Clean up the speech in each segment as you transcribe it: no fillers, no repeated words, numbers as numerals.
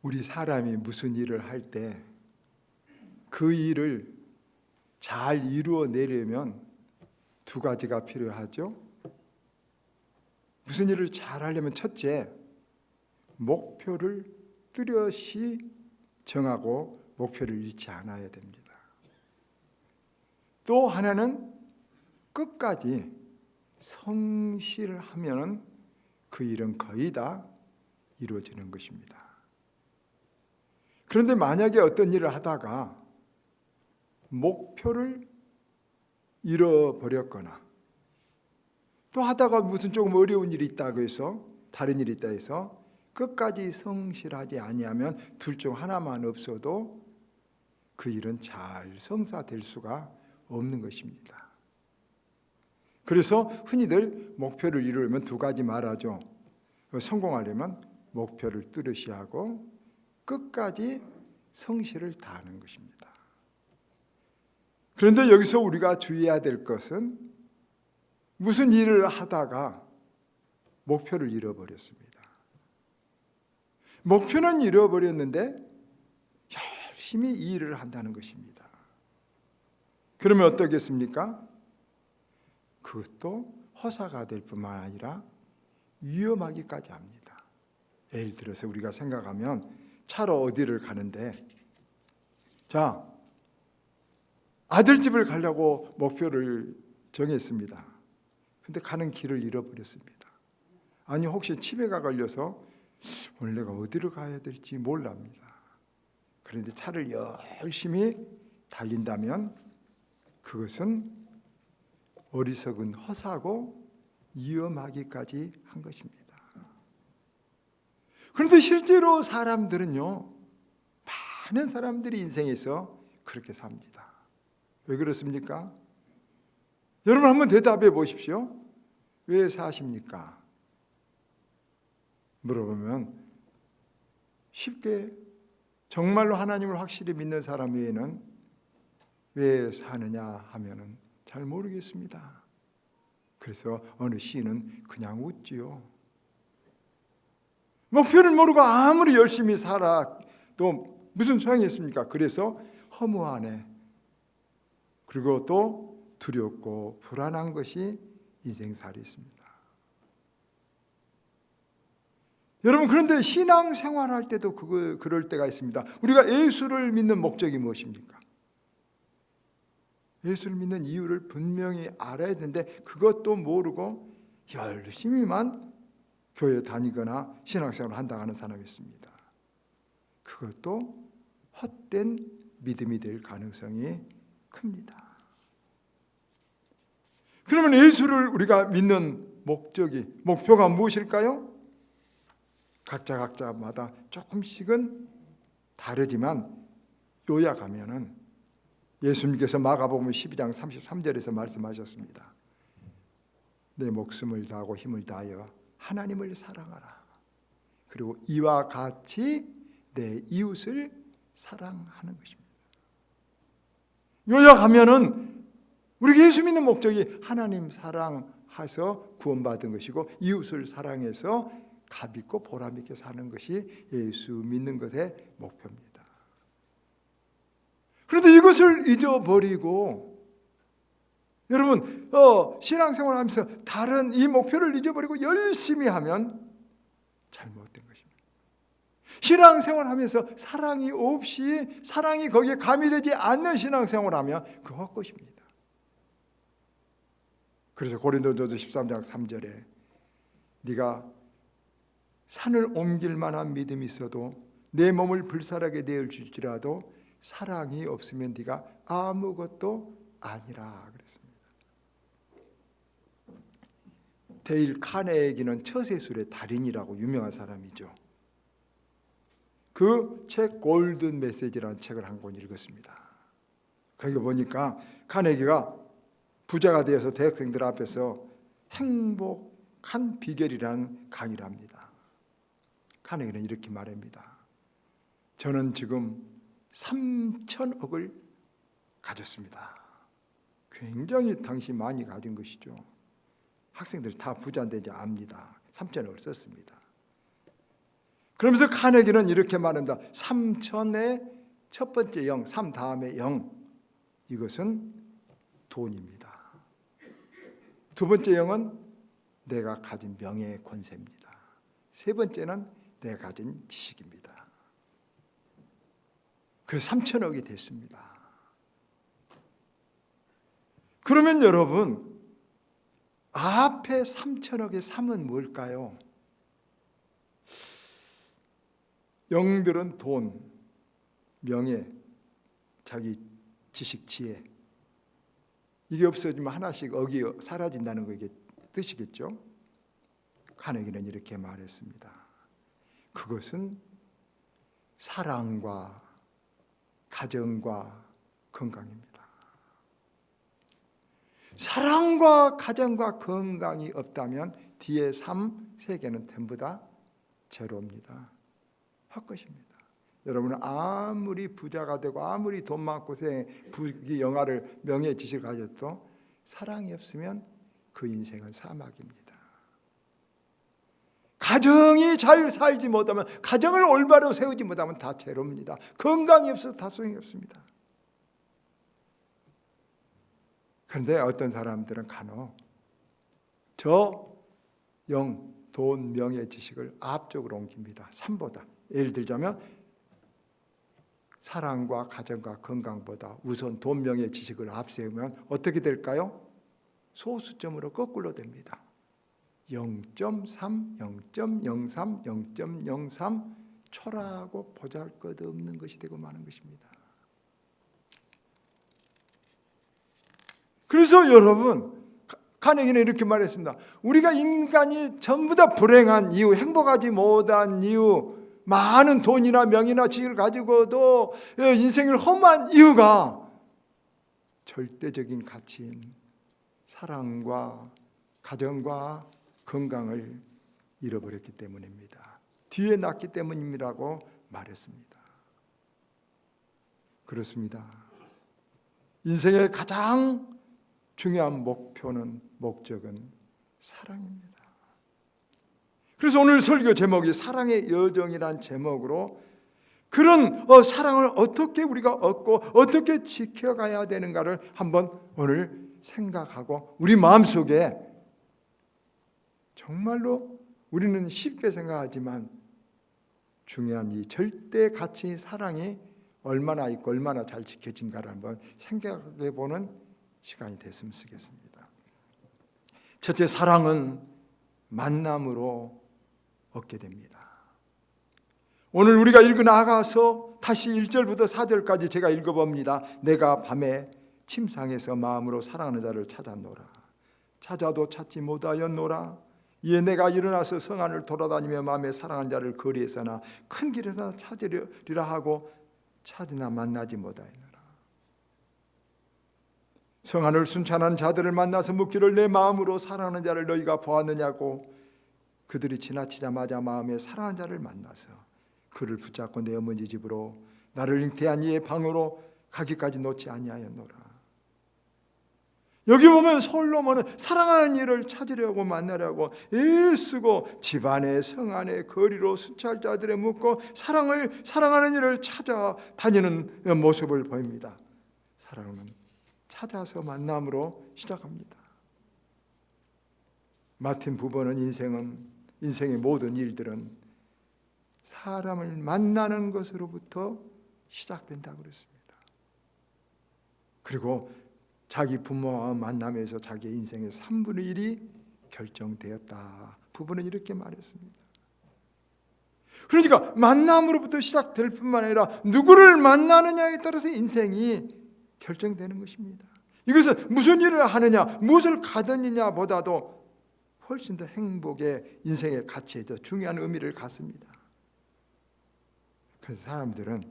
우리 사람이 무슨 일을 할 때 그 일을 잘 이루어내려면 두 가지가 필요하죠. 무슨 일을 잘 하려면 첫째, 목표를 뚜렷이 정하고 목표를 잃지 않아야 됩니다. 또 하나는 끝까지 성실하면 그 일은 거의 다 이루어지는 것입니다. 그런데 만약에 어떤 일을 하다가 목표를 잃어버렸거나 또 하다가 무슨 조금 어려운 일이 있다고 해서 다른 일이 있다 해서 끝까지 성실하지 아니하면 둘 중 하나만 없어도 그 일은 잘 성사될 수가 없는 것입니다. 그래서 흔히들 목표를 이루려면 두 가지 말하죠. 성공하려면 목표를 뚜렷이 하고 끝까지 성실을 다하는 것입니다. 그런데 여기서 우리가 주의해야 될 것은 무슨 일을 하다가 목표를 잃어버렸습니다. 목표는 잃어버렸는데 열심히 이 일을 한다는 것입니다. 그러면 어떻겠습니까? 그것도 허사가 될 뿐만 아니라 위험하기까지 합니다. 예를 들어서 우리가 생각하면 차로 어디를 가는데 자, 아들집을 가려고 목표를 정했습니다. 근데 가는 길을 잃어버렸습니다. 아니 혹시 치매가 걸려서 오늘 내가 어디를 가야 될지 몰랍니다. 그런데 차를 열심히 달린다면 그것은 어리석은 허사고 위험하기까지 한 것입니다. 그런데 실제로 사람들은요, 많은 사람들이 인생에서 그렇게 삽니다. 왜 그렇습니까? 여러분 한번 대답해 보십시오. 왜 사십니까? 물어보면 쉽게 정말로 하나님을 확실히 믿는 사람 외에는 왜 사느냐 하면은 잘 모르겠습니다. 그래서 어느 시인은 그냥 웃지요. 목표를 모르고 아무리 열심히 살아 또 무슨 소용이 있습니까? 그래서 허무하네. 그리고 또 두렵고 불안한 것이 인생살이 있습니다. 여러분 그런데 신앙생활할 때도 그럴 때가 있습니다. 우리가 예수를 믿는 목적이 무엇입니까? 예수를 믿는 이유를 분명히 알아야 되는데 그것도 모르고 열심히만 교회 다니거나 신앙생활을 한다고 하는 사람이 있습니다. 그것도 헛된 믿음이 될 가능성이 큽니다. 그러면 예수를 우리가 믿는 목표가 무엇일까요? 각자마다 조금씩은 다르지만 요약하면은 예수님께서 마가복음 12장 33절에서 말씀하셨습니다. 내 목숨을 다하고 힘을 다하여 하나님을 사랑하라. 그리고 이와 같이 내 이웃을 사랑하는 것입니다. 요약하면은 우리 예수 믿는 목적이 하나님 사랑해서 구원받은 것이고 이웃을 사랑해서 값있고 보람있게 사는 것이 예수 믿는 것의 목표입니다. 그런데 이것을 잊어버리고 여러분 신앙생활을 하면서 다른 이 목표를 잊어버리고 열심히 하면 잘못된 것입니다. 신앙생활을 하면서 사랑이 없이 사랑이 거기에 가미되지 않는 신앙생활을 하면 그거 헛것입니다. 그래서 고린도전서 13장 3절에 네가 산을 옮길 만한 믿음이 있어도 내 몸을 불살하게 내어줄지라도 사랑이 없으면 네가 아무것도 아니라 그랬습니다. 데일 카네기는 처세술의 달인이라고 유명한 사람이죠. 그 책 골든 메시지라는 책을 한 권 읽었습니다. 거기 보니까 카네기가 부자가 되어서 대학생들 앞에서 행복한 비결이라는 강의를 합니다. 카네기는 이렇게 말합니다. 저는 지금 3,000억을 가졌습니다. 굉장히 당시 많이 가진 것이죠. 학생들 다 부자인데 이제 압니다. 3,000억을 썼습니다. 그러면서 카네기는 이렇게 말합니다. 3천의 첫 번째 영, 3 다음에 영, 이것은 돈입니다. 두 번째 영은 내가 가진 명예의 권세입니다. 세 번째는 내가 가진 지식입니다. 그래서 3천억이 됐습니다. 그러면 여러분, 앞에 3천억의 3은 뭘까요? 영들은 돈, 명예, 자기 지식, 지혜, 이게 없어지면 하나씩 사라진다는 거, 이게 뜻이겠죠? 카네기는 이렇게 말했습니다. 그것은 사랑과 가정과 건강입니다. 사랑과 가정과 건강이 없다면 뒤에 3, 3개는 전부 다 제로입니다. 헛것입니다. 여러분은 아무리 부자가 되고 아무리 돈 많고 부귀 영화를 명예 지식을 가졌도 사랑이 없으면 그 인생은 사막입니다. 가정이 잘 살지 못하면, 가정을 올바로 세우지 못하면 다 제로입니다. 건강이 없어서 다 소용이 없습니다. 그런데 어떤 사람들은 간혹 저 영, 돈, 명예, 지식을 앞쪽으로 옮깁니다. 3보다. 예를 들자면 사랑과 가정과 건강보다 우선 돈, 명예, 지식을 앞세우면 어떻게 될까요? 소수점으로 거꾸로 됩니다. 0.3, 0.03, 0.03 초라하고 보잘것없는 것이 되고 마는 것입니다. 그래서 여러분, 카네기는 이렇게 말했습니다. 우리가 인간이 전부 다 불행한 이유, 행복하지 못한 이유, 많은 돈이나 명예나 지식을 가지고도 인생을 험한 이유가 절대적인 가치인 사랑과 가정과 건강을 잃어버렸기 때문입니다. 뒤에 났기 때문이라고 말했습니다. 그렇습니다. 인생의 가장 중요한 목적은 사랑입니다. 그래서 오늘 설교 제목이 사랑의 여정이란 제목으로 그런 사랑을 어떻게 우리가 얻고 어떻게 지켜가야 되는가를 한번 오늘 생각하고, 우리 마음속에 정말로 우리는 쉽게 생각하지만 중요한 이 절대 가치 사랑이 얼마나 있고 얼마나 잘 지켜진가를 한번 생각해 보는 시간이 됐으면 쓰겠습니다. 첫째, 사랑은 만남으로 얻게 됩니다. 오늘 우리가 읽어나가서 다시 1절부터 4절까지 제가 읽어봅니다. 내가 밤에 침상에서 마음으로 사랑하는 자를 찾았노라. 찾아도 찾지 못하였노라. 이에 내가 일어나서 성 안을 돌아다니며 마음에 사랑하는 자를 거리에서나 큰 길에서 찾으리라 하고 찾으나 만나지 못하였노라. 성 안을 순찬한 자들을 만나서 묻기를 내 마음으로 사랑하는 자를 너희가 보았느냐고. 그들이 지나치자마자 마음에 사랑하는 자를 만나서 그를 붙잡고 내 어머니 집으로 나를 잉태한 이의 방으로 가기까지 놓지 아니하였노라. 여기 보면 솔로몬은 사랑하는 이를 찾으려고 만나려고 애쓰고 집안에 성 안에 거리로 순찰자들에 묻고 사랑하는 이를 찾아다니는 모습을 보입니다. 사랑은 찾아서 만남으로 시작합니다. 마틴 부버는 인생의 모든 일들은 사람을 만나는 것으로부터 시작된다고 그랬습니다. 그리고 자기 부모와 만남에서 자기의 인생의 3분의 1이 결정되었다. 부부는 이렇게 말했습니다. 그러니까 만남으로부터 시작될 뿐만 아니라 누구를 만나느냐에 따라서 인생이 결정되는 것입니다. 이것은 무슨 일을 하느냐, 무엇을 가졌느냐 보다도 훨씬 더 행복의 인생의 가치에 더 중요한 의미를 갖습니다. 그래서 사람들은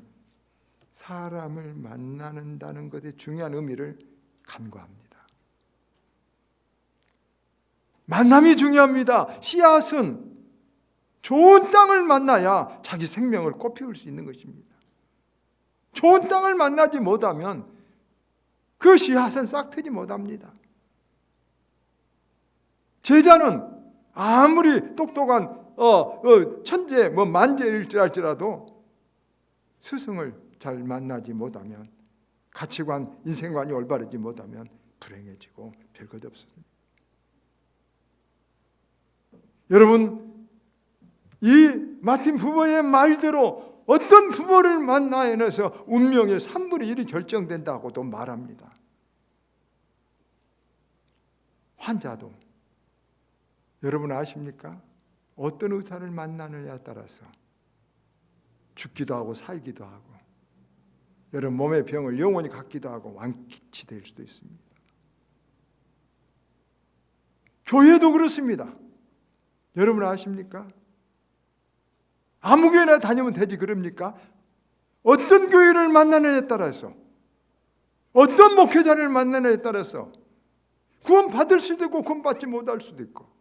사람을 만나는다는 것의 중요한 의미를 간과합니다. 만남이 중요합니다. 씨앗은 좋은 땅을 만나야 자기 생명을 꽃피울 수 있는 것입니다. 좋은 땅을 만나지 못하면 그 씨앗은 싹트지 못합니다. 제자는 아무리 똑똑한 천재 만재일지라도 스승을 잘 만나지 못하면, 가치관, 인생관이 올바르지 못하면 불행해지고 별것 없습니다. 여러분, 이 마틴 부모의 말대로 어떤 부모를 만나서 운명의 3분의 1이 결정된다고도 말합니다. 환자도 여러분 아십니까? 어떤 의사를 만나느냐에 따라서 죽기도 하고 살기도 하고, 여러분 몸의 병을 영원히 갖기도 하고 완치될 수도 있습니다. 교회도 그렇습니다. 여러분 아십니까? 아무 교회나 다니면 되지 그럽니까? 어떤 교회를 만나느냐에 따라서, 어떤 목회자를 만나느냐에 따라서 구원 받을 수도 있고 구원 받지 못할 수도 있고,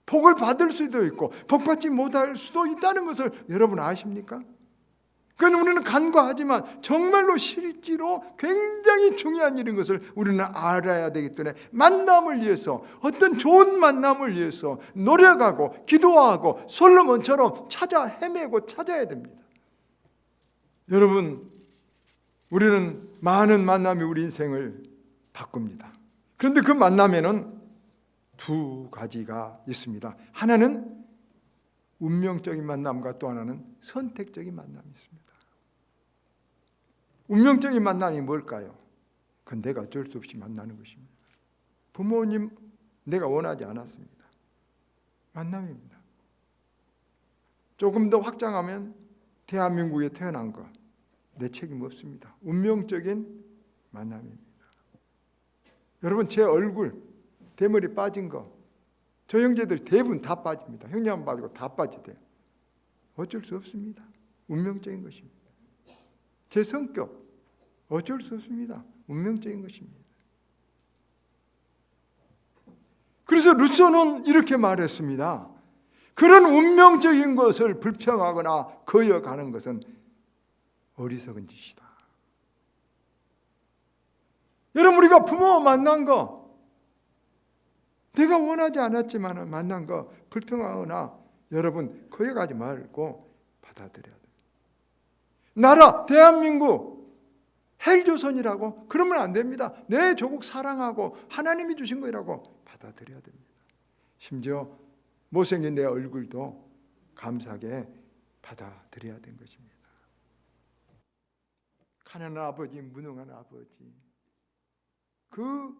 복을 받을 수도 있고 복 받지 못할 수도 있다는 것을 여러분 아십니까? 그건 우리는 간과하지만 정말로 실제로 굉장히 중요한 일인 것을 우리는 알아야 되기 때문에, 만남을 위해서, 어떤 좋은 만남을 위해서 노력하고 기도하고 솔로몬처럼 찾아 헤매고 찾아야 됩니다. 여러분, 우리는 많은 만남이 우리 인생을 바꿉니다. 그런데 그 만남에는 두 가지가 있습니다. 하나는 운명적인 만남과 또 하나는 선택적인 만남이 있습니다. 운명적인 만남이 뭘까요? 그건 내가 어쩔 수 없이 만나는 것입니다. 부모님 내가 원하지 않았습니다. 만남입니다. 조금 더 확장하면 대한민국에 태어난 것, 내 책임 없습니다. 운명적인 만남입니다. 여러분, 제 얼굴, 대머리 빠진 거, 저 형제들 대부분 다 빠집니다. 형제 안 빠지고 다 빠지대요. 어쩔 수 없습니다. 운명적인 것입니다. 제 성격, 어쩔 수 없습니다. 운명적인 것입니다. 그래서 루소는 이렇게 말했습니다. 그런 운명적인 것을 불평하거나 거역하는 것은 어리석은 짓이다. 여러분, 우리가 부모 만난 거, 내가 원하지 않았지만 만난 거 불평하거나 여러분 거역하지 말고 받아들여야 돼요. 나라 대한민국 헬조선이라고 그러면 안 됩니다. 내 조국 사랑하고 하나님이 주신 거라고 받아들여야 됩니다. 심지어 못생긴 내 얼굴도 감사하게 받아들여야 된 것입니다. 가난한 아버지, 무능한 아버지, 그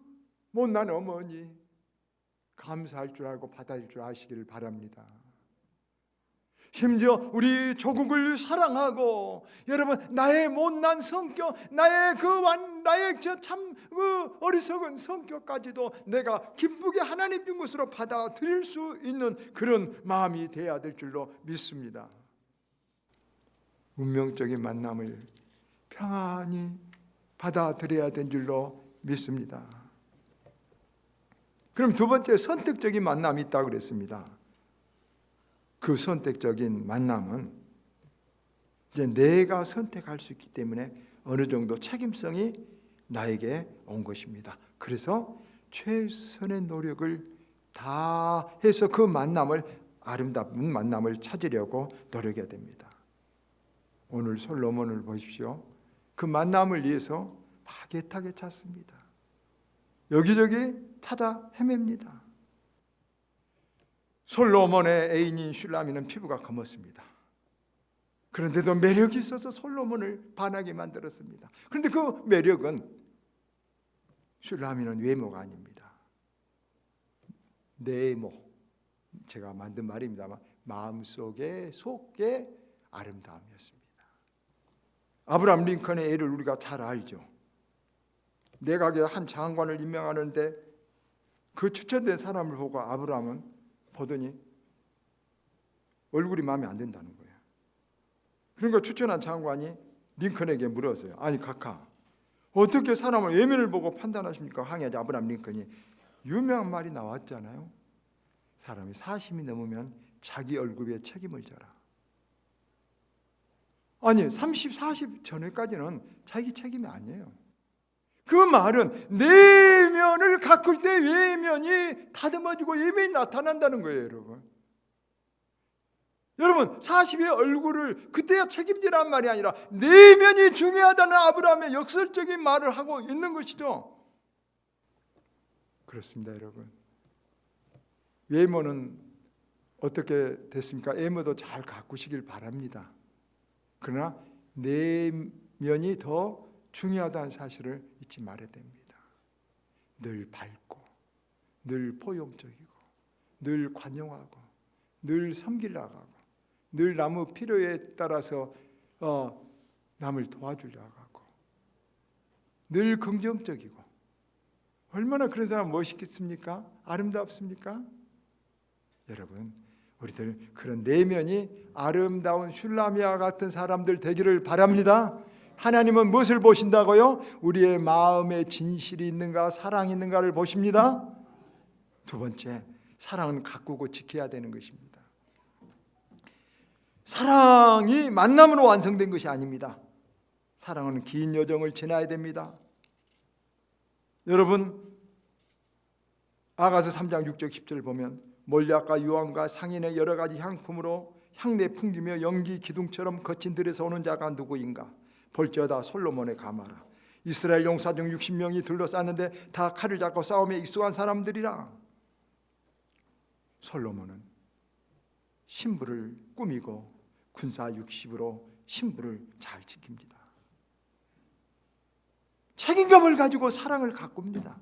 못난 어머니 감사할 줄 알고 받아줄 줄 아시기를 바랍니다. 심지어 우리 조국을 사랑하고, 여러분 나의 못난 성격, 나의 참 어리석은 성격까지도 내가 기쁘게 하나님 준 것으로 받아들일 수 있는 그런 마음이 되어야 될 줄로 믿습니다. 운명적인 만남을 평안히 받아들여야 된 줄로 믿습니다. 그럼 두 번째, 선택적인 만남이 있다고 그랬습니다. 그 선택적인 만남은 이제 내가 선택할 수 있기 때문에 어느 정도 책임성이 나에게 온 것입니다. 그래서 최선의 노력을 다 해서 그 만남을, 아름다운 만남을 찾으려고 노력해야 됩니다. 오늘 솔로몬을 보십시오. 그 만남을 위해서 막 애타게 찾습니다. 여기저기 찾아 헤맵니다. 솔로몬의 애인인 슐라미는 피부가 검었습니다. 그런데도 매력이 있어서 솔로몬을 반하게 만들었습니다. 그런데 그 매력은, 슐라미는 외모가 아닙니다. 내모, 제가 만든 말입니다만 마음속의 속의 아름다움이었습니다. 아브라함 링컨의 애를 우리가 잘 알죠. 내각에 한 장관을 임명하는데 그 추천된 사람을 보고 아브라함은 보더니 얼굴이 마음에 안 든다는 거예요. 그러니까 추천한 장관이 링컨에게 물었어요. 아니 카카, 어떻게 사람을 외면을 보고 판단하십니까? 항의하자. 아브라함 링컨이 유명한 말이 나왔잖아요. 사람이 40이 넘으면 자기 얼굴에 책임을 져라. 아니 30, 40 전에까지는 자기 책임이 아니에요. 그 말은 내면을 가꿀 때 외면이 다듬어지고 외면이 나타난다는 거예요, 여러분. 여러분 40의 얼굴을 그때야 책임지란 말이 아니라 내면이 중요하다는 아브라함의 역설적인 말을 하고 있는 것이죠. 그렇습니다, 여러분. 외모는 어떻게 됐습니까? 외모도 잘 가꾸시길 바랍니다. 그러나 내면이 더 중요하다는 사실을 잊지 말아야 됩니다. 늘 밝고 늘 포용적이고 늘 관용하고 늘 섬기려고 하고 늘 남의 필요에 따라서 남을 도와주려고 하고 늘 긍정적이고 얼마나 그런 사람 멋있겠습니까? 아름답습니까? 여러분, 우리들 그런 내면이 아름다운 슐라미아 같은 사람들 되기를 바랍니다. 하나님은 무엇을 보신다고요? 우리의 마음에 진실이 있는가, 사랑이 있는가를 보십니다. 두 번째, 사랑은 가꾸고 지켜야 되는 것입니다. 사랑이 만남으로 완성된 것이 아닙니다. 사랑은 긴 여정을 지나야 됩니다. 여러분, 아가서 3장 6절 10절 보면 몰약과 유황과 상인의 여러 가지 향품으로 향내 풍기며 연기 기둥처럼 거친 들에서 오는 자가 누구인가? 볼지어다 솔로몬의 가마라. 이스라엘 용사 중 60명이 둘러쌌는데 다 칼을 잡고 싸움에 익숙한 사람들이라. 솔로몬은 신부를 꾸미고 군사 60으로 신부를 잘 지킵니다. 책임감을 가지고 사랑을 가꿉니다.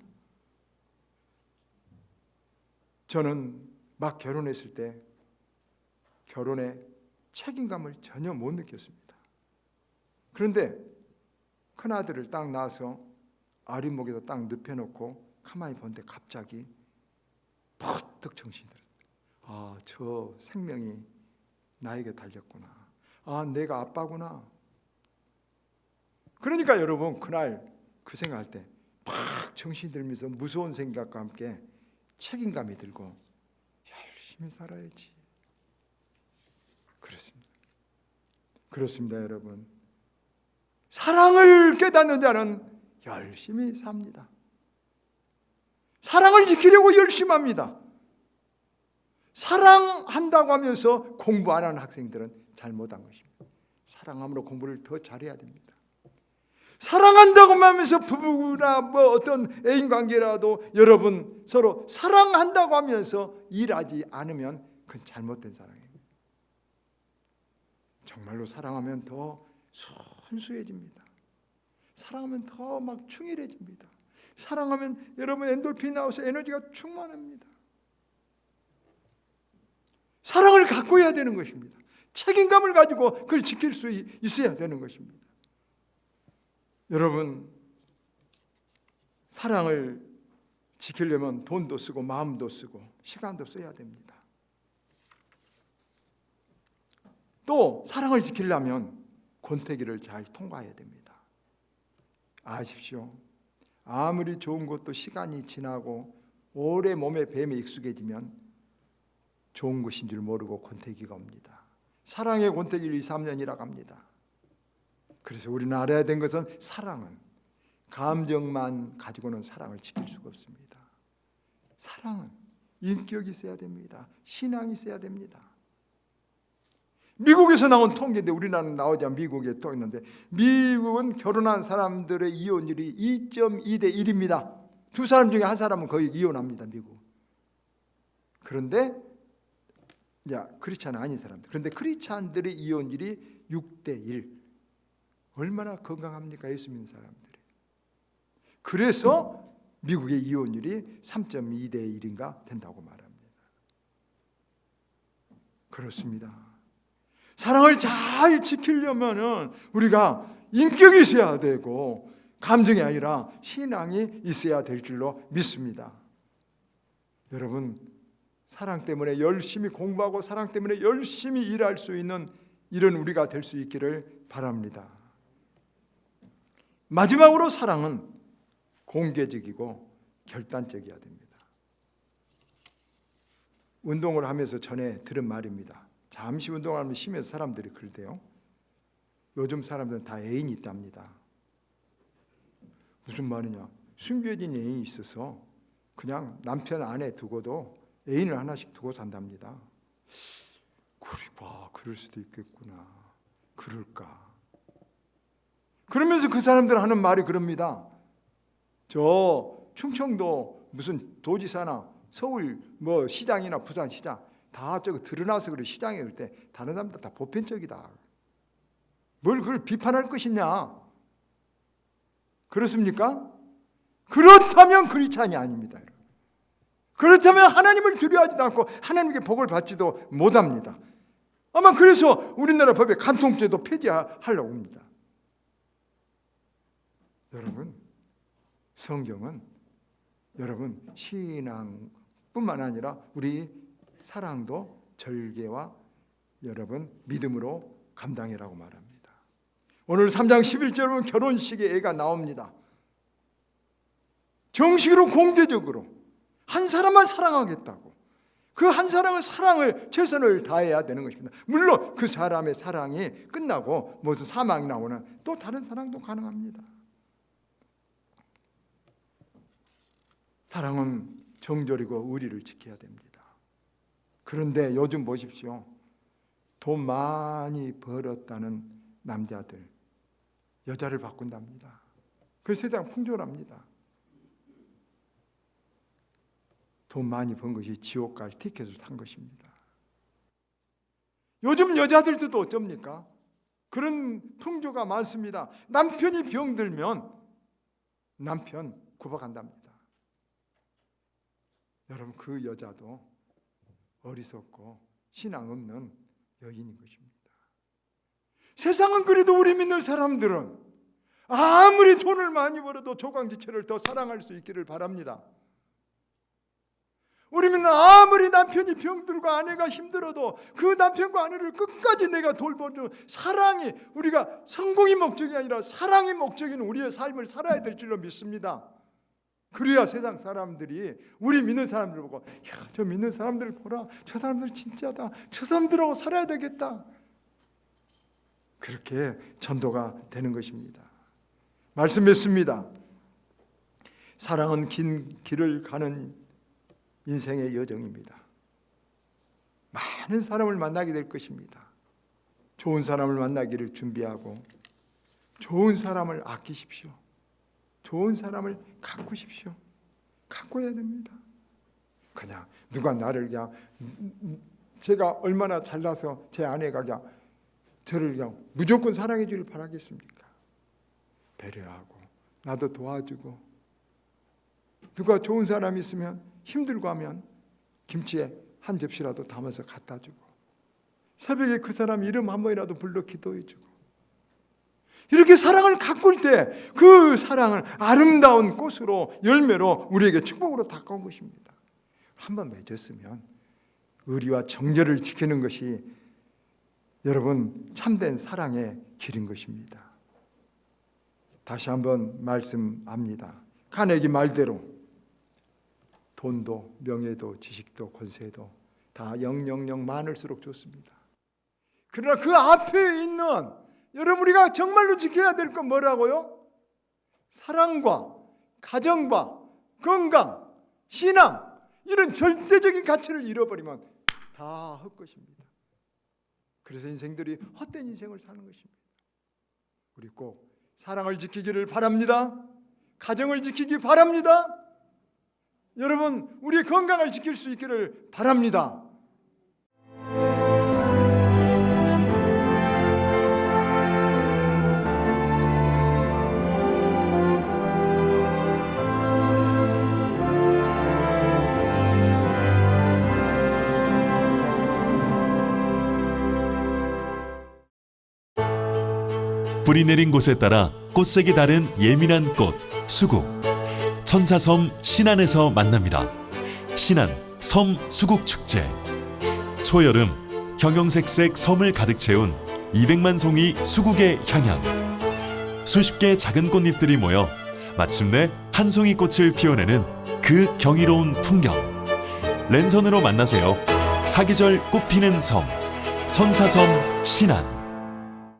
저는 막 결혼했을 때 결혼에 책임감을 전혀 못 느꼈습니다. 그런데 큰아들을 딱 낳아서 아랫목에다 딱 눕혀놓고 가만히 보는데 갑자기 퍼뜩 정신이 들었어요. 저 생명이 나에게 달렸구나. 내가 아빠구나. 그러니까 여러분, 그날 그 생각할 때 팍 정신이 들면서 무서운 생각과 함께 책임감이 들고 열심히 살아야지. 그렇습니다, 여러분. 사랑을 깨닫는 자는 열심히 삽니다. 사랑을 지키려고 열심히 합니다. 사랑한다고 하면서 공부 안 하는 학생들은 잘못한 것입니다. 사랑함으로 공부를 더 잘해야 됩니다. 사랑한다고 하면서 부부나 어떤 애인 관계라도 여러분 서로 사랑한다고 하면서 일하지 않으면 그건 잘못된 사랑입니다. 정말로 사랑하면 더 순수해집니다. 사랑하면 더 막 충실해집니다. 사랑하면 여러분 엔돌핀 나와서 에너지가 충만합니다. 사랑을 가꿔야 되는 것입니다. 책임감을 가지고 그걸 지킬 수 있어야 되는 것입니다. 여러분, 사랑을 지키려면 돈도 쓰고 마음도 쓰고 시간도 써야 됩니다. 또 사랑을 지키려면 권태기를 잘 통과해야 됩니다. 아십시오. 아무리 좋은 것도 시간이 지나고 오래 몸에 뱀에 익숙해지면 좋은 것인 줄 모르고 권태기가 옵니다. 사랑의 권태기를 2, 3년이라고 합니다. 그래서 우리는 알아야 된 것은 사랑은 감정만 가지고는 사랑을 지킬 수가 없습니다. 사랑은 인격이 있어야 됩니다. 신앙이 있어야 됩니다. 미국에서 나온 통계인데 우리나라는 나오지 않은 미국에 또 있는데 미국은 결혼한 사람들의 이혼율이 2.2대 1입니다. 두 사람 중에 한 사람은 거의 이혼합니다. 미국. 그런데 크리스찬 아닌 사람들. 그런데 크리스찬들의 이혼율이 6대 1. 얼마나 건강합니까? 예수 믿는 사람들이. 그래서 미국의 이혼율이 3.2대 1인가 된다고 말합니다. 그렇습니다. 사랑을 잘 지키려면 우리가 인격이 있어야 되고 감정이 아니라 신앙이 있어야 될 줄로 믿습니다. 여러분, 사랑 때문에 열심히 공부하고 사랑 때문에 열심히 일할 수 있는 이런 우리가 될 수 있기를 바랍니다. 마지막으로 사랑은 공개적이고 결단적이어야 됩니다. 운동을 하면서 전에 들은 말입니다. 잠시 운동하면 심해서 사람들이 그러대요. 요즘 사람들은 다 애인이 있답니다. 무슨 말이냐? 숨겨진 애인이 있어서 그냥 남편 안에 두고도 애인을 하나씩 두고 산답니다. 그럴 수도 있겠구나. 그럴까? 그러면서 그 사람들 하는 말이 그럽니다. 저 충청도 무슨 도지사나 서울 뭐 시장이나 부산 시장 다 저거 드러나서 그래 시장에 그럴 때 다른 사람들 다 보편적이다. 뭘 그걸 비판할 것이냐? 그렇습니까? 그렇다면 크리스찬이 아닙니다. 그렇다면 하나님을 두려워하지도 않고 하나님께 복을 받지도 못합니다. 아마 그래서 우리나라 법에 간통죄도 폐지하려고 합니다. 여러분, 성경은 여러분 신앙뿐만 아니라 우리 사랑도 절개와 여러분 믿음으로 감당이라고 말합니다. 오늘 3장 11절 보면 결혼식에 애가 나옵니다. 정식으로 공개적으로 한 사람만 사랑하겠다고 그 한 사람의 사랑을 최선을 다해야 되는 것입니다. 물론 그 사람의 사랑이 끝나고 무슨 사망이 나오는 또 다른 사랑도 가능합니다. 사랑은 정절이고 의리를 지켜야 됩니다. 그런데 요즘 보십시오. 돈 많이 벌었다는 남자들 여자를 바꾼답니다. 그 세상 풍조랍니다. 돈 많이 번 것이 지옥 갈 티켓을 산 것입니다. 요즘 여자들도 어쩝니까? 그런 풍조가 많습니다. 남편이 병들면 남편 구박한답니다. 여러분 그 여자도 어리석고 신앙 없는 여인인 것입니다. 세상은 그래도 우리 믿는 사람들은 아무리 돈을 많이 벌어도 조강지처를 더 사랑할 수 있기를 바랍니다. 우리는 아무리 남편이 병들고 아내가 힘들어도 그 남편과 아내를 끝까지 내가 돌보는 사랑이 우리가 성공이 목적이 아니라 사랑이 목적인 우리의 삶을 살아야 될 줄로 믿습니다. 그래야 세상 사람들이 우리 믿는 사람들을 보고 야, 저 믿는 사람들을 보라. 저 사람들 진짜다. 저 사람들하고 살아야 되겠다. 그렇게 전도가 되는 것입니다. 말씀했습니다. 사랑은 긴 길을 가는 인생의 여정입니다. 많은 사람을 만나게 될 것입니다. 좋은 사람을 만나기를 준비하고 좋은 사람을 아끼십시오. 좋은 사람을 가꾸십시오. 가꿔야 됩니다. 그냥 누가 나를 그냥 제가 얼마나 잘나서 제 아내가 그냥 저를 그냥 무조건 사랑해 주길 바라겠습니까? 배려하고 나도 도와주고 누가 좋은 사람이 있으면 힘들고 하면 김치에 한 접시라도 담아서 갖다 주고 새벽에 그 사람 이름 한 번이라도 불러 기도해 주고 이렇게 사랑을 가꿀 때 그 사랑을 아름다운 꽃으로 열매로 우리에게 축복으로 다가온 것입니다. 한번 맺었으면 의리와 정절을 지키는 것이 여러분 참된 사랑의 길인 것입니다. 다시 한번 말씀합니다. 카네기 말대로 돈도 명예도 지식도 권세도 다 000 많을수록 좋습니다. 그러나 그 앞에 있는 여러분 우리가 정말로 지켜야 될 건 뭐라고요? 사랑과 가정과 건강, 신앙 이런 절대적인 가치를 잃어버리면 다 헛것입니다. 그래서 인생들이 헛된 인생을 사는 것입니다. 우리 꼭 사랑을 지키기를 바랍니다. 가정을 지키기 바랍니다. 여러분 우리의 건강을 지킬 수 있기를 바랍니다. 뿌리 내린 곳에 따라 꽃색이 다른 예민한 꽃, 수국. 천사섬 신안에서 만납니다. 신안 섬 수국 축제. 초여름 형형색색 섬을 가득 채운 200만 송이 수국의 향연. 수십 개의 작은 꽃잎들이 모여 마침내 한 송이 꽃을 피워내는 그 경이로운 풍경. 랜선으로 만나세요. 사계절 꽃피는 섬 천사섬 신안.